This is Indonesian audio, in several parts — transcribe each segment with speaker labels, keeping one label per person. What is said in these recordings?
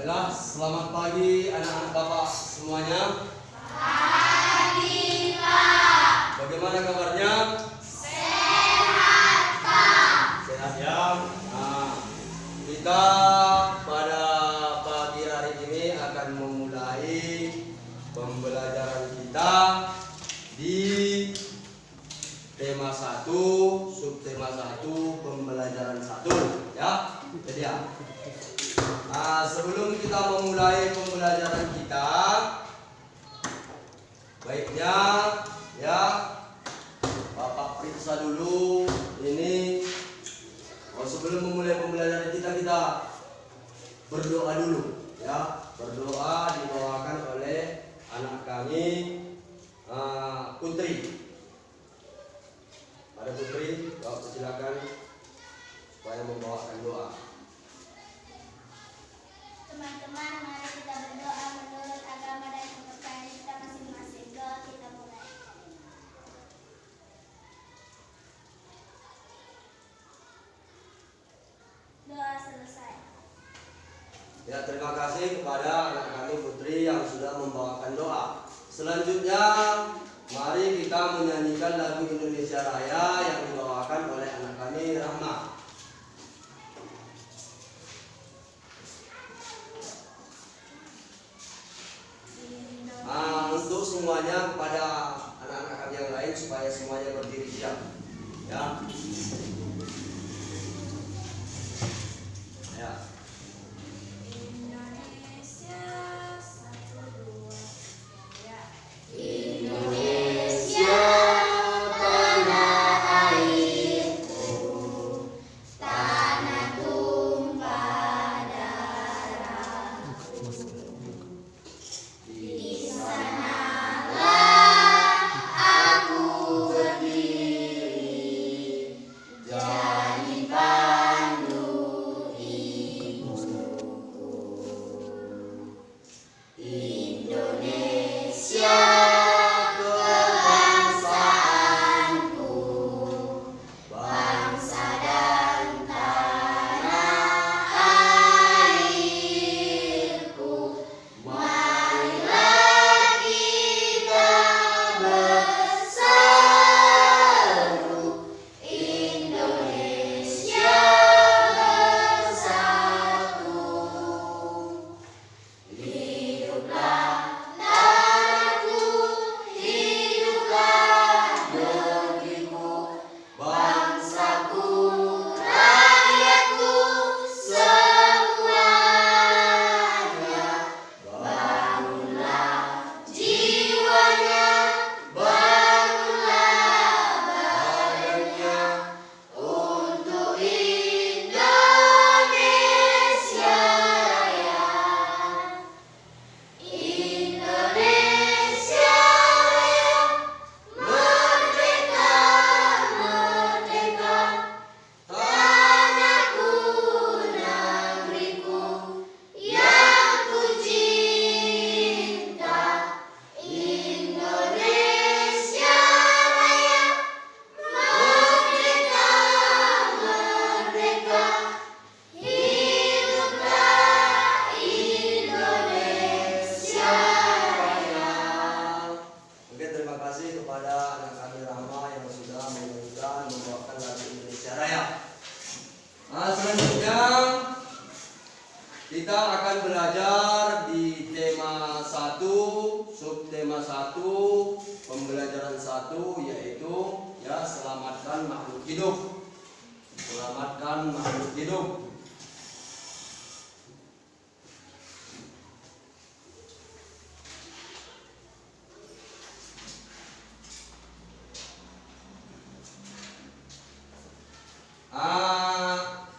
Speaker 1: Baiklah, selamat pagi anak-anak Bapak semuanya.
Speaker 2: Pagi, Pak.
Speaker 1: Bagaimana kabarnya?
Speaker 2: Sehat, Pak.
Speaker 1: Sehat ya. Nah, kita pada pagi hari ini akan memulai pembelajaran kita di tema 1, subtema 1, pembelajaran 1 ya. Jadi ya. Nah, sebelum kita memulai pembelajaran kita, baiknya ya Bapak periksa dulu ini. Sebelum memulai pembelajaran kita berdoa dulu ya. Berdoa dibawakan oleh anak kami Putri. Ada Putri, Bapak silakan supaya membawakan doa.
Speaker 2: Teman-teman, mari kita berdoa menurut agama dan kepercayaan kita masing-masing. Doa kita mulai. Doa selesai.
Speaker 1: Ya, terima kasih kepada anak kami Putri yang sudah membawakan doa. Selanjutnya, mari kita menyanyikan lagu Indonesia Raya yang dibawakan oleh anak kami Rahma. Untuk semuanya kepada anak-anak kami yang lain supaya semuanya berdiri diam. Ya. Ya.
Speaker 2: Indonesia, 1, 2, 3.
Speaker 1: Indonesia tanah airku,
Speaker 2: Tanah tumpah darahku. Di sanalah aku berdiri, jadi pandu hidupku. Indonesia kebangsaanku, bangsa dan tanah airku. Marilah kita berseru, Indonesia bersatu. Hiduplah tanahku, hiduplah negeriku, bangsaku, rakyatku, semuanya. Bangunlah jiwanya, bangunlah badannya, untuk Indonesia Raya. Indonesia Raya, merdeka, merdeka, tanahku, negeriku yang ku cinta. Indonesia Raya, merdeka, merdeka, hiduplah Indonesia Raya.
Speaker 1: Oke, terima kasih kepada anak kami Rahma yang sudah menyanyikan membawakan lagu Indonesia Raya. Selanjutnya kita akan belajar di tema 1, subtema 1, pembelajaran 1, yaitu ya selamatkan makhluk hidup. Selamatkan makhluk hidup.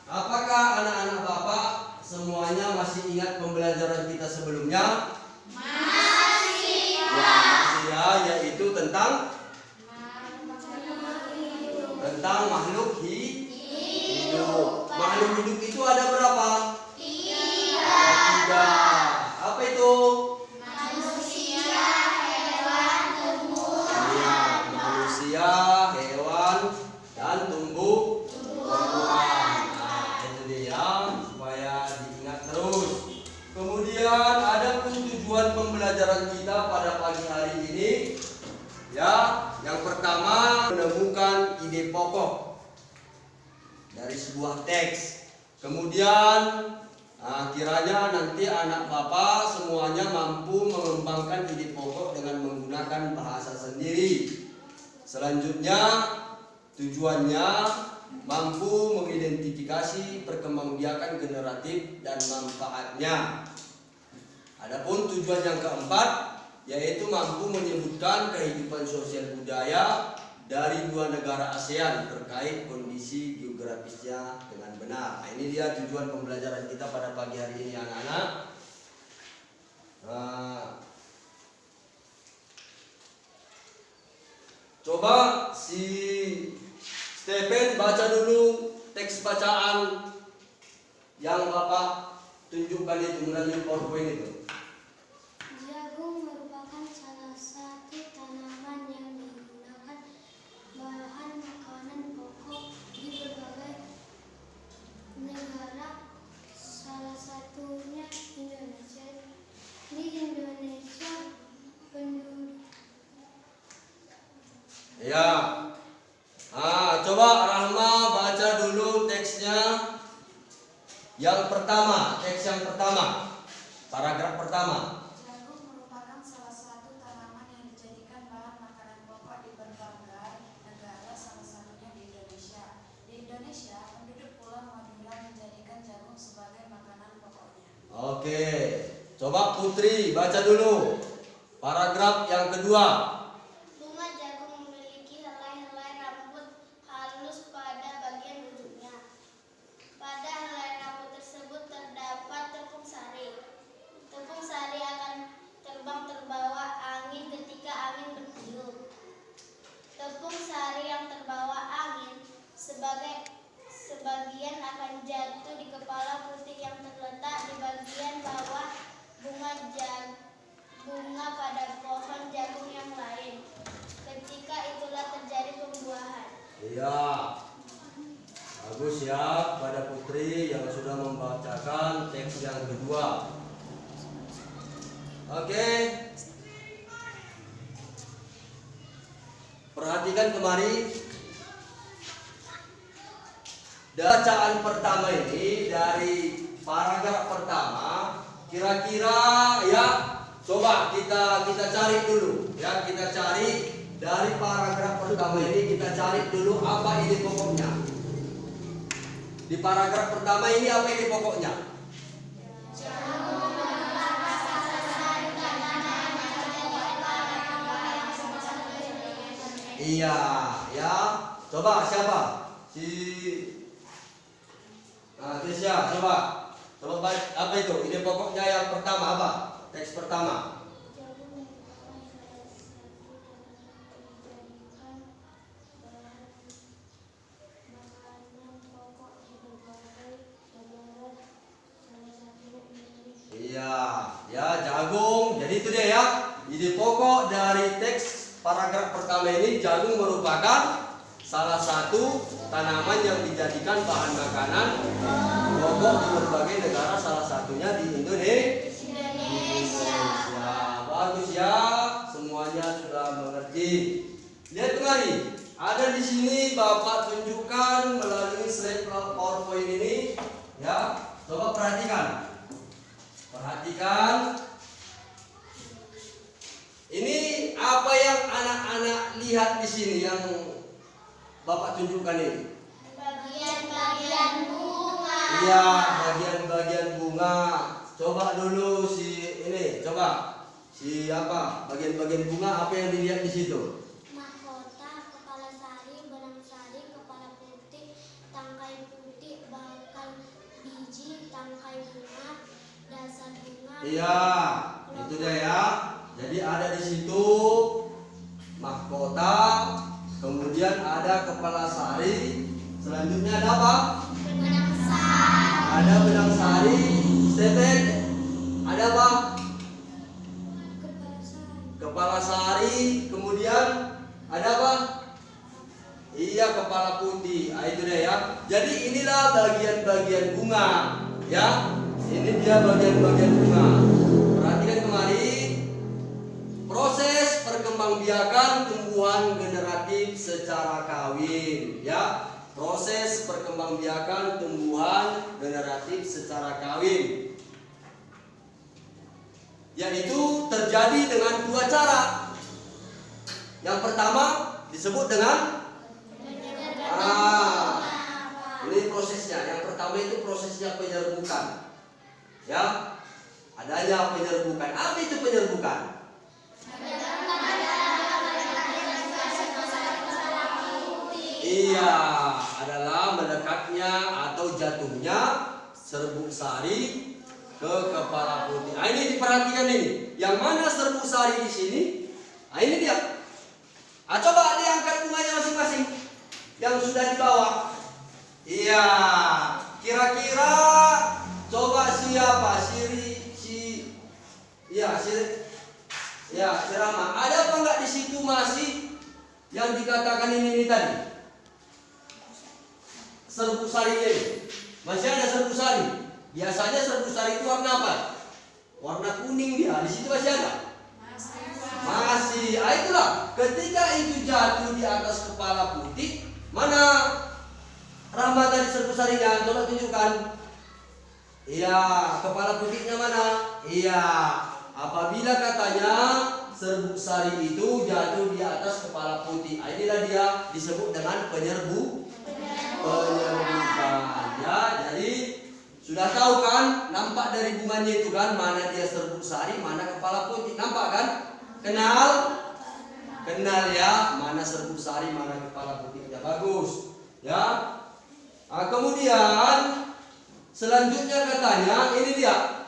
Speaker 1: Apakah anak-anak Bapak semuanya masih ingat pembelajaran kita sebelumnya?
Speaker 2: Masih,
Speaker 1: Ya, masih ya, yaitu tentang makhluk hidup. Makhluk hidup itu ada berapa? 3. Apa itu?
Speaker 2: Manusia, hewan, tumbuhan.
Speaker 1: Ya, manusia, hewan, dan tumbuh-tumbuhan. Nah, itu dia supaya diingat terus. Kemudian ide pokok dari sebuah teks. Kemudian kiranya nanti anak Bapak semuanya mampu mengembangkan ide pokok dengan menggunakan bahasa sendiri. Selanjutnya tujuannya mampu mengidentifikasi perkembangbiakan generatif dan manfaatnya. Adapun tujuan yang keempat yaitu mampu menyebutkan kehidupan sosial budaya dari dua negara ASEAN terkait kondisi geografisnya dengan benar. Nah, ini dia tujuan pembelajaran kita pada pagi hari ini anak-anak. Coba si Stephen baca dulu teks bacaan yang Bapak tunjukkan itu melalui PowerPoint itu.
Speaker 2: Jagung merupakan salah satu tanaman yang digunakan bahan makanan pokok di berbagai negara, salah satunya Indonesia. Di Indonesia penduduk.
Speaker 1: Ya. Coba Rahma baca dulu teksnya. Yang pertama, teks yang pertama, paragraf pertama.
Speaker 3: Jagung merupakan salah satu tanaman yang dijadikan bahan makanan pokok di berbagai negara, salah satunya di Indonesia. Di Indonesia, penduduk Pulau Madura menjadikan jagung sebagai makanan pokoknya.
Speaker 1: Oke, coba Putri baca dulu paragraf yang kedua.
Speaker 2: Bunga jagung memiliki helai-helai rambut halus pada bagian ujungnya. Pada helai rambut tersebut terdapat tepung sari. Tepung sari akan terbang terbawa angin ketika angin bertiup. Tepung sari yang terbawa angin sebagian akan jatuh di kepala putih yang terletak di bagian bawah bunga pada pohon jagung yang lain. Ketika itulah terjadi pembuahan.
Speaker 1: Iya. Bagus ya pada Putri yang sudah membacakan teks yang kedua. Oke. Perhatikan kemari. Bacaan pertama ini dari paragraf pertama, kira-kira ya coba kita cari dulu ya, kita cari dari paragraf pertama ini, kita cari dulu apa ide pokoknya. Di paragraf pertama ini apa ide pokoknya? Iya, ya. Coba siapa? Krisya, coba apa itu? Ide pokoknya yang pertama apa? Teks pertama. Iya, ya jagung. Jadi itu dia ya. Ide pokok dari teks paragraf pertama ini, jagung merupakan salah satu tanaman yang dijadikan bahan makanan pokok di berbagai negara, salah satunya di Indonesia. Bagus ya, semuanya sudah mengerti. Lihat kemari, ada di sini Bapak tunjukkan melalui slide PowerPoint ini, ya. Coba perhatikan. Ini apa yang anak-anak lihat di sini yang Bapak tunjukkan ini?
Speaker 2: Bagian-bagian bunga.
Speaker 1: Iya, bagian-bagian bunga. Coba dulu coba apa? Bagian-bagian bunga apa yang dilihat di situ?
Speaker 2: Mahkota, kepala sari, benang sari, kepala putih, tangkai putih, bakal biji, tangkai bunga, dasar bunga.
Speaker 1: Iya, itu dia ya. Jadi ada di situ mahkota, kemudian ada kepala sari, selanjutnya ada apa?
Speaker 2: Benang sari.
Speaker 1: Ada benang sari, Stephen. Ada apa?
Speaker 2: Kepala sari.
Speaker 1: Kepala sari, kemudian ada apa? Iya, kepala putih. Itu dia ya. Jadi inilah bagian-bagian bunga, ya. Ini dia bagian-bagian bunga. Perhatikan kemari. Proses perkembangbiakan tumbuhan generatif generatif secara kawin, ya. Proses perkembangbiakan tumbuhan generatif secara kawin, yaitu terjadi dengan dua cara. Yang pertama disebut dengan ini prosesnya. Yang pertama itu prosesnya penyerbukan, ya. Adanya penyerbukan. Apa itu penyerbukan? Iya, adalah mendekatnya atau jatuhnya serbuk sari ke kepala putih. Nah, ini diperhatikan ini. Yang mana serbuk sari di sini? Nah, ini dia. Coba diangkat bunganya masing-masing yang sudah dibawa. Iya, kira-kira coba siapa? Si Rama. Ada apa enggak di situ masih yang dikatakan ini tadi? Serbuk sari ini. Masih ada serbuk sari. Biasanya serbuk sari itu warna apa? Warna kuning dia. Di situ masih ada? Masih. Itulah. Ketika itu jatuh di atas kepala putih, mana Rama tadi serbuk sarinya? Coba tunjukkan. Iya, kepala putihnya mana? Iya. Apabila katanya serbuk sari itu jatuh di atas kepala putih, inilah dia disebut dengan penyerbukan. Ya, jadi sudah tahu kan, nampak dari bunganya itu kan, mana dia serbuk sari, mana kepala putih, nampak kan? Kenal ya, mana serbuk sari, mana kepala putihnya. Bagus, ya. Nah, kemudian selanjutnya katanya ini dia.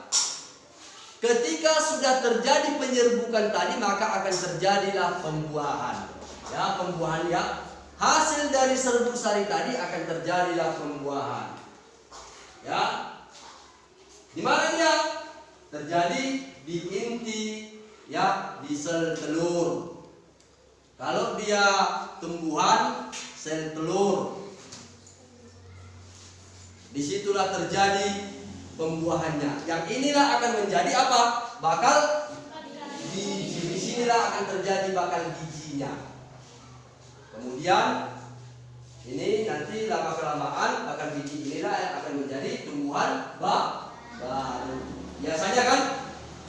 Speaker 1: Ketika sudah terjadi penyerbukan tadi, maka akan terjadilah pembuahan. Ya, pembuahan ya. Hasil dari serbuk sari tadi akan terjadilah pembuahan. Ya. Di mana dia? Terjadi di inti, ya, di sel telur. Kalau dia tumbuhan, sel telur, disitulah terjadi pembuahannya. Yang inilah akan menjadi apa? Bakal biji. Di sinilah akan terjadi bakal bijinya. Kemudian ini nanti lama kelamaan bakal biji inilah yang akan menjadi tumbuhan baru. Biasanya kan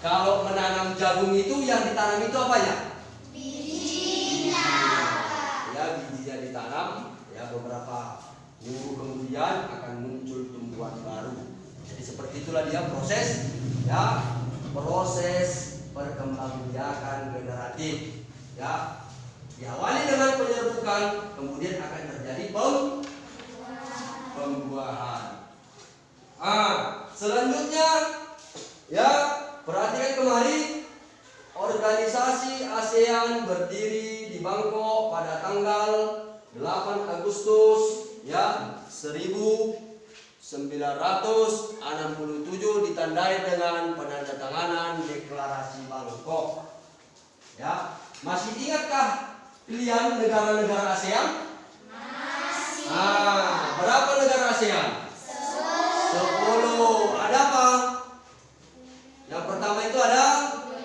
Speaker 1: kalau menanam jagung itu yang ditanam itu apanya? Bijinya. Ya, bijinya ditanam, ya, beberapa minggu kemudian akan muncul tumbuhan baru. Jadi seperti itulah dia proses, ya, proses perkembangbiakan generatif, ya. Diawali dengan penyerbukan, kemudian akan terjadi pembuahan. Selanjutnya, ya, perhatikan kemari. Organisasi ASEAN berdiri di Bangkok pada tanggal 8 Agustus ya 1967, ditandai dengan penandatanganan Deklarasi Bangkok. Ya, masih ingatkah pilihan negara-negara ASEAN? Masih. Berapa negara ASEAN? 10. Ada apa? Yang pertama itu ada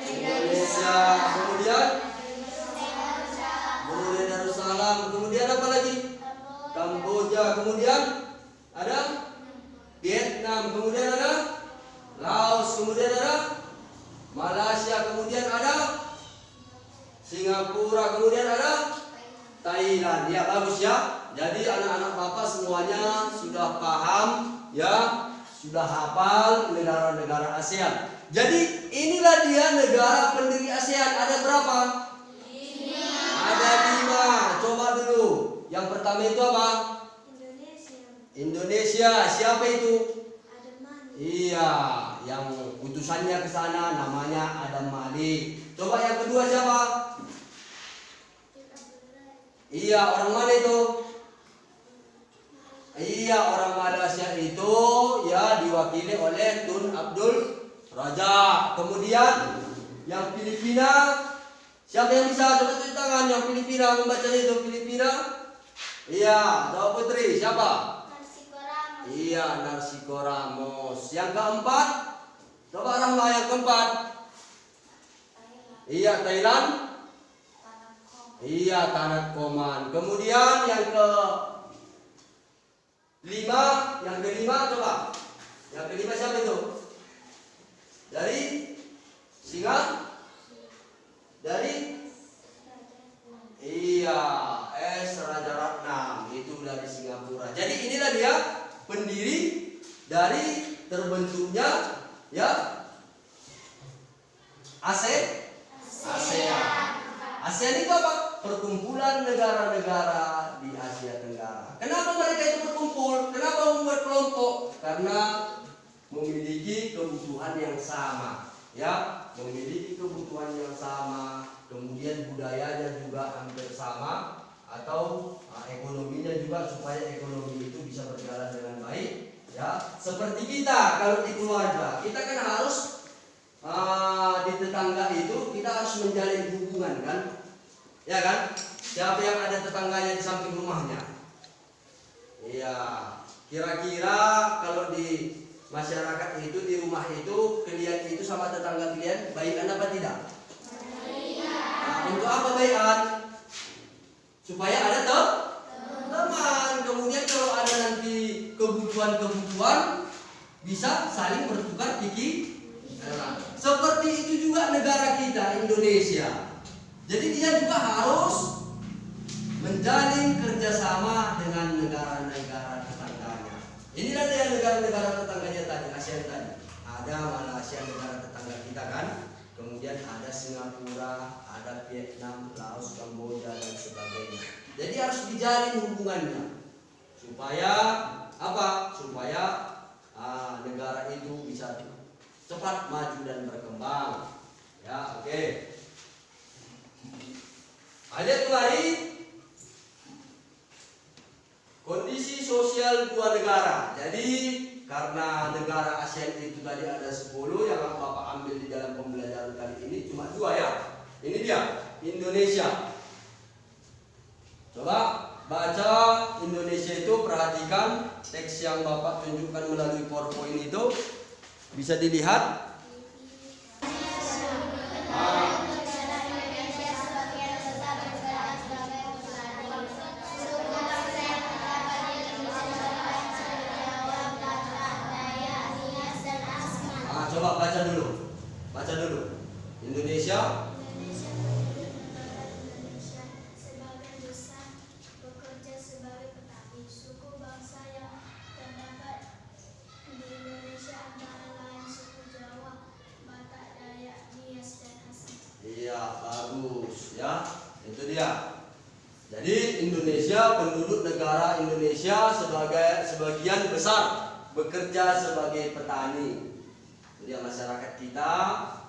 Speaker 1: Indonesia, kemudian Brunei Darussalam, kemudian apa lagi? Kamboja, kemudian ada Vietnam, kemudian ada Laos, kemudian ada Malaysia, kemudian ada Singapura, kemudian ada Thailand. Ya, bagus ya. Jadi anak-anak Bapak semuanya sudah paham ya, sudah hafal negara-negara ASEAN. Jadi inilah dia negara pendiri ASEAN. Ada berapa? 5. Ada 5. Coba dulu. Yang pertama itu apa? Indonesia. Siapa itu? Iya, yang utusannya ke sana namanya Adam Malik. Coba yang kedua siapa? Iya, orang mana itu? Iya, orang Malaysia itu ya diwakili oleh Tun Abdul Razak. Kemudian yang Filipina, siapa yang bisa coba tunjuk tangan yang Filipina membaca itu? Filipina? Iya, Tahu Putri, siapa?
Speaker 2: Narsiko Ramos.
Speaker 1: Iya, Narsiko Ramos. Yang keempat, coba Rahma yang keempat. Iya, Thailand. Iya, Tanat Koman. Kemudian yang kelima coba. Yang kelima siapa itu? Dari Singa? Dari? Iya, S. Rajaratnam. Itu dari Singapura. Jadi inilah dia pendiri dari terbentuknya ya ASEAN. ASEAN itu apa? Perkumpulan negara-negara di Asia Tenggara. Kenapa mereka itu berkumpul? Kenapa membuat kelompok? Karena memiliki kebutuhan yang sama, ya, memiliki kebutuhan yang sama. Kemudian budayanya juga hampir sama, atau ekonominya juga, supaya ekonomi itu bisa berjalan dengan baik, ya. Seperti kita kalau di keluarga, kita kan harus di tetangga itu kita harus menjalin hubungan, kan? Ya kan? Siapa yang ada tetangganya di samping rumahnya? Iya. Kira-kira kalau di masyarakat itu, di rumah itu, kalian itu sama tetangga kalian baikan apa tidak? Nah, untuk apa baikan? Supaya ada teman. Kemudian kalau ada nanti kebutuhan-kebutuhan, bisa saling bertukar pikiran. Seperti itu juga negara kita, Indonesia. Jadi dia juga harus menjalin kerjasama dengan negara-negara tetangganya. Inilah dia negara-negara tetangganya tadi, ASEAN tadi. Ada Malaysia, negara tetangga kita kan. Kemudian ada Singapura, ada Vietnam, Laos, Kamboja dan sebagainya. Jadi harus dijalin hubungannya supaya apa? Supaya negara itu bisa cepat maju dan berkembang. Ya, oke. Ayat kembali kondisi sosial dua negara. Jadi karena negara ASEAN itu tadi ada 10, yang Bapak ambil di dalam pembelajaran kali ini cuma 2 ya. Ini dia, Indonesia. Coba baca Indonesia itu, perhatikan teks yang Bapak tunjukkan melalui PowerPoint itu. Bisa dilihat. Coba baca dulu. Indonesia.
Speaker 2: Sebagai besar bekerja sebagai petani. Suku bangsa yang terdapat di Indonesia antara lain suku Jawa, Batak, Dayak, Nias, dan Asmat.
Speaker 1: Iya, bagus ya. Itu dia. Jadi Indonesia, penduduk negara Indonesia sebagian besar bekerja sebagai petani. Jadi masyarakat kita,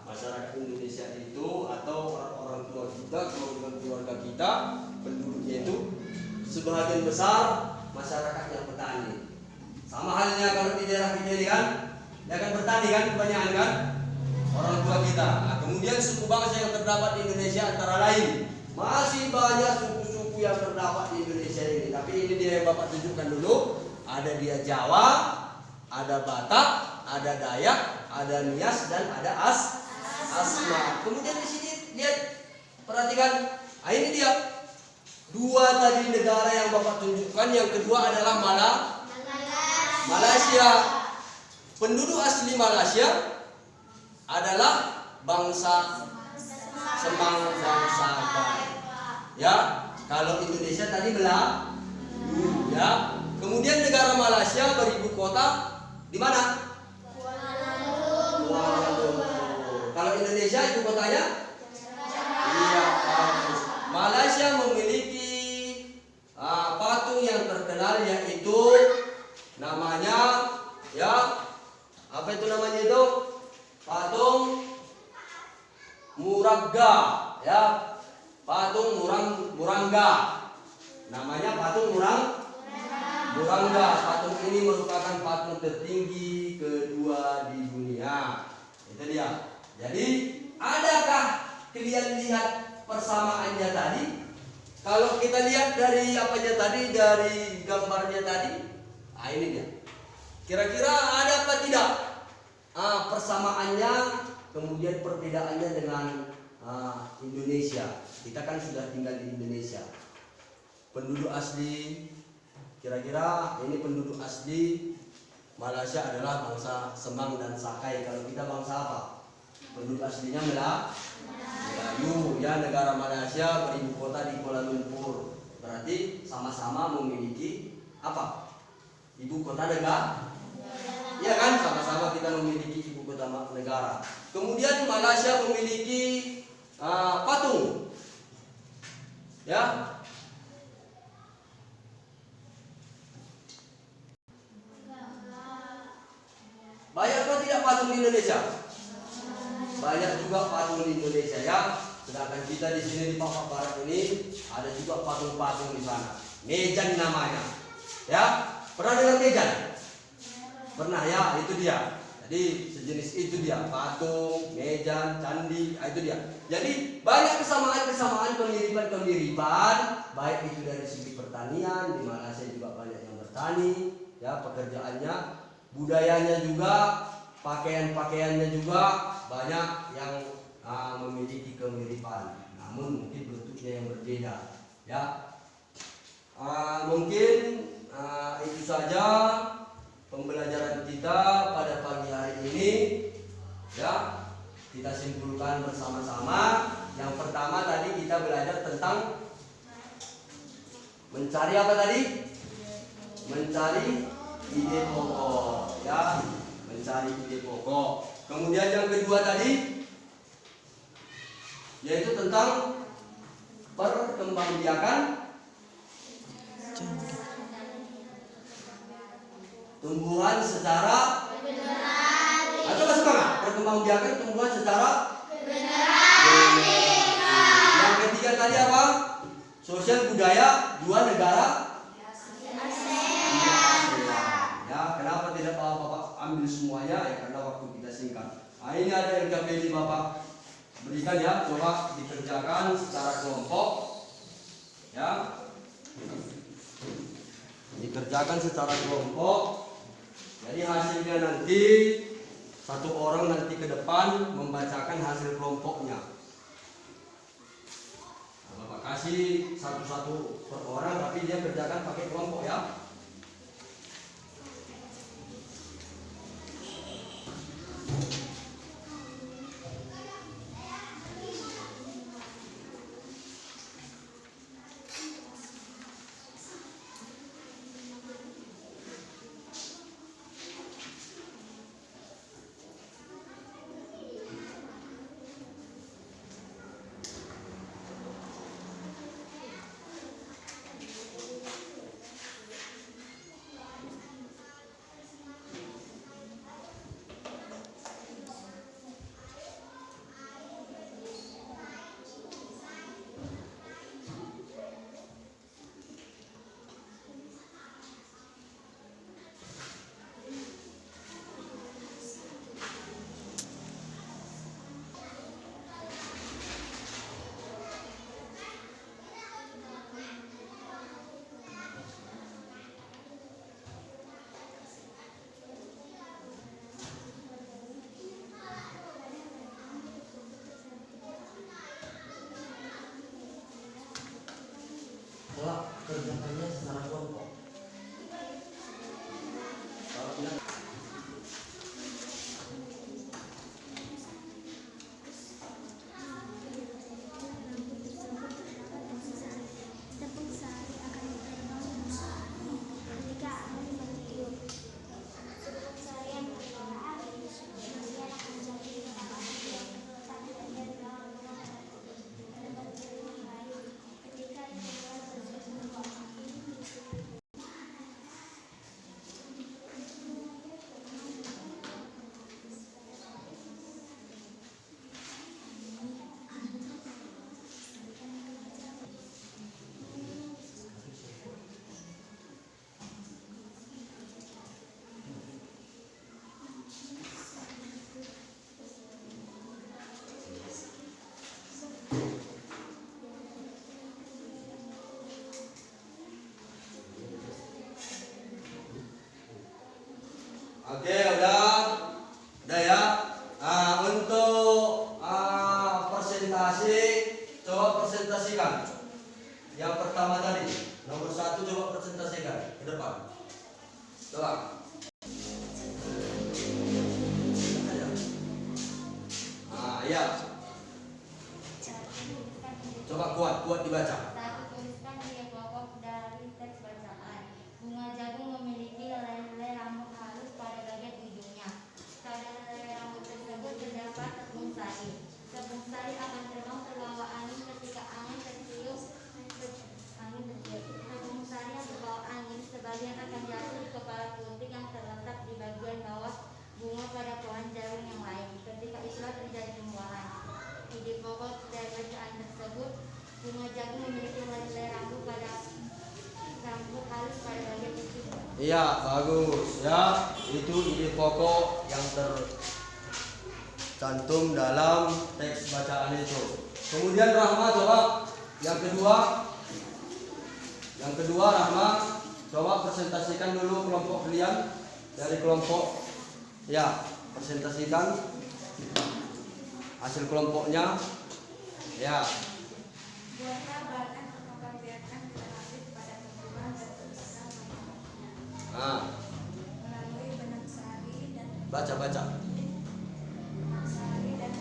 Speaker 1: masyarakat Indonesia itu, atau orang tua kita, keluarga kita, penduduknya itu sebagian besar masyarakat yang petani. Sama halnya kalau di daerah kita ini kan, dia kan bertani kan, kebanyakan kan orang tua kita. Nah, kemudian suku bangsa yang terdapat di Indonesia antara lain, masih banyak suku-suku yang terdapat di Indonesia ini. Tapi ini dia yang Bapak tunjukkan dulu. Ada dia Jawa, ada Batak, ada Dayak, ada Nias, dan ada Asmat. Kemudian di sini lihat, perhatikan. Nah, ini dia 2 tadi negara yang Bapak tunjukkan. Yang kedua adalah Malaysia. Penduduk asli Malaysia adalah bangsa Semang dan Sabah. Ya, kalau Indonesia tadi Melayu. Ya. Kemudian negara Malaysia beribu kota di mana? Kuala Lumpur. Kalau Indonesia ibu kotanya? Iya, bagus. Malaysia memiliki patung yang terkenal, yaitu namanya ya, apa itu namanya itu? Patung Murangga, ya. Patung Murangga. Namanya patung Murangga. Patung ini merupakan patung tertinggi kedua di dunia. Itu dia. Jadi, adakah kalian lihat persamaannya tadi? Kalau kita lihat dari apanya tadi, dari gambarnya tadi, nah ini dia. Kira-kira ada apa tidak persamaannya, kemudian perbedaannya dengan Indonesia? kita kan sudah tinggal di Indonesia. Penduduk asli, kira-kira ini penduduk asli Malaysia adalah bangsa Semang dan Sakai. Kalau kita bangsa apa? Penduduk aslinya Melayu. Ya, negara Malaysia beribu kota di Kuala Lumpur. Berarti sama-sama memiliki apa? Ibu kota negara. Ya kan, sama-sama kita memiliki ibu kota negara. Kemudian Malaysia memiliki patung. Ya. Banyak atau tidak patung di Indonesia? Banyak juga patung di Indonesia ya. Sedangkan kita di sini di Papua Barat ini ada juga patung-patung di sana. Mejan namanya. Ya, pernah dengar mejan? Pernah ya, itu dia. Jadi sejenis itu dia, patung, mejan, candi, itu dia. Jadi banyak kesamaan-kesamaan, kemiripan-kemiripan, baik itu dari segi pertanian, di Malaysia juga banyak yang bertani, ya pekerjaannya, budayanya juga, pakaian-pakaiannya juga banyak yang memiliki kemiripan, namun mungkin bentuknya yang berbeda, ya. Mungkin itu saja pembelajaran kita pada pagi hari ini, ya. Kita simpulkan bersama-sama. Yang pertama tadi kita belajar tentang mencari apa tadi? Mencari ide pokok, ya. Mencari ide pokok. Kemudian yang kedua tadi yaitu tentang perkembangbiakan tumbuhan secara generasi. Atau masuk semangat? Perkembangbiakan tumbuhan secara generasi. Yang ketiga tadi apa? Sosial budaya dua negara ASEAN. Ya, kenapa tidak Bapak ambil semuanya? Ya karena waktu kita singkat. Nah, ini ada LKPD Bapak berikan ya, coba dikerjakan secara kelompok. Ya. Dikerjakan secara kelompok. Jadi hasilnya nanti satu orang nanti ke depan membacakan hasil kelompoknya. Nah, Bapak kasih satu-satu per orang, tapi dia kerjakan pakai kelompok ya. Kerjakannya secara kelompok. Oke, udah ya. Untuk presentasi, coba presentasi Coba. Iya. Coba kuat dibaca.
Speaker 4: Satu, tuliskan ide pokok dari teks bacaan. Bunga jagung memiliki helai-helai rambut halus pada bagian ujungnya. Pada helai rambut tersebut terdapat tepung sari. Tepung sari akan terbang terbawa angin ketika angin tertiup. Tepung sari yang terbawa angin sebagian akan jatuh di kepala putri yang terletak di bagian bawah bunga pada pohon jagung yang lain. Ketika itulah terjadi pembuahan. Ide pokok dari bacaan tersebut, bunga jagung memiliki helai rambut halus pada bagian ujung.
Speaker 1: Iya, bagus ya. Itu ide pokok yang tercantum dalam teks bacaan itu. Kemudian Rahma coba yang kedua Rahma coba presentasikan dulu kelompok kalian dari kelompok. Ya, presentasikan hasil kelompoknya. Ya.
Speaker 3: Buatlah bahan perkembangbiakan relatif pada pertumbuhan dan perkembangan manusia melalui benang sari dan
Speaker 1: Baca.
Speaker 3: benang sari dan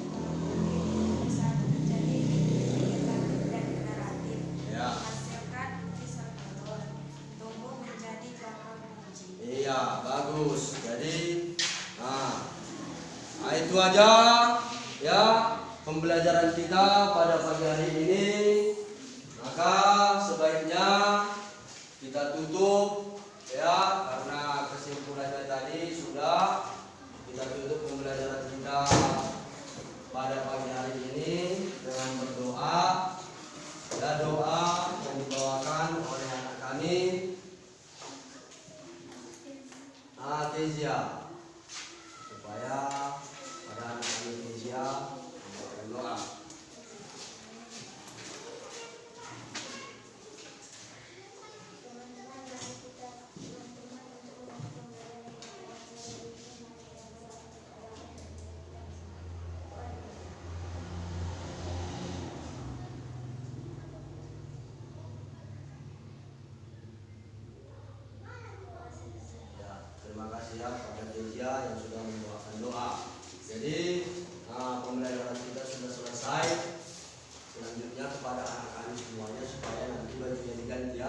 Speaker 3: bisa menjadi indikatif dan generatif.
Speaker 1: Ya.
Speaker 3: Menghasilkan bukti serta tumbuh menjadi bakal menguji.
Speaker 1: Iya, bagus. Jadi, itu aja ya pembelajaran kita pada pagi hari ini. Maka sebaiknya kita tutup ya, karena kesimpulannya tadi sudah kita tutup pembelajaran kita pada pagi hari ini dengan berdoa. Ya, doa yang dibawakan oleh anak kami Kezia, supaya pada anak kami Kezia membawakan doa.
Speaker 2: Teman-teman, mari kita teman-teman untuk melakukan pembelajaran
Speaker 1: Ya, terima kasih ya pada Kezia yang sudah membawakan doa. Jadi pembelajaran kita sudah selesai. Selanjutnya kepada anak-anak semuanya supaya nanti bajunya diganti ya.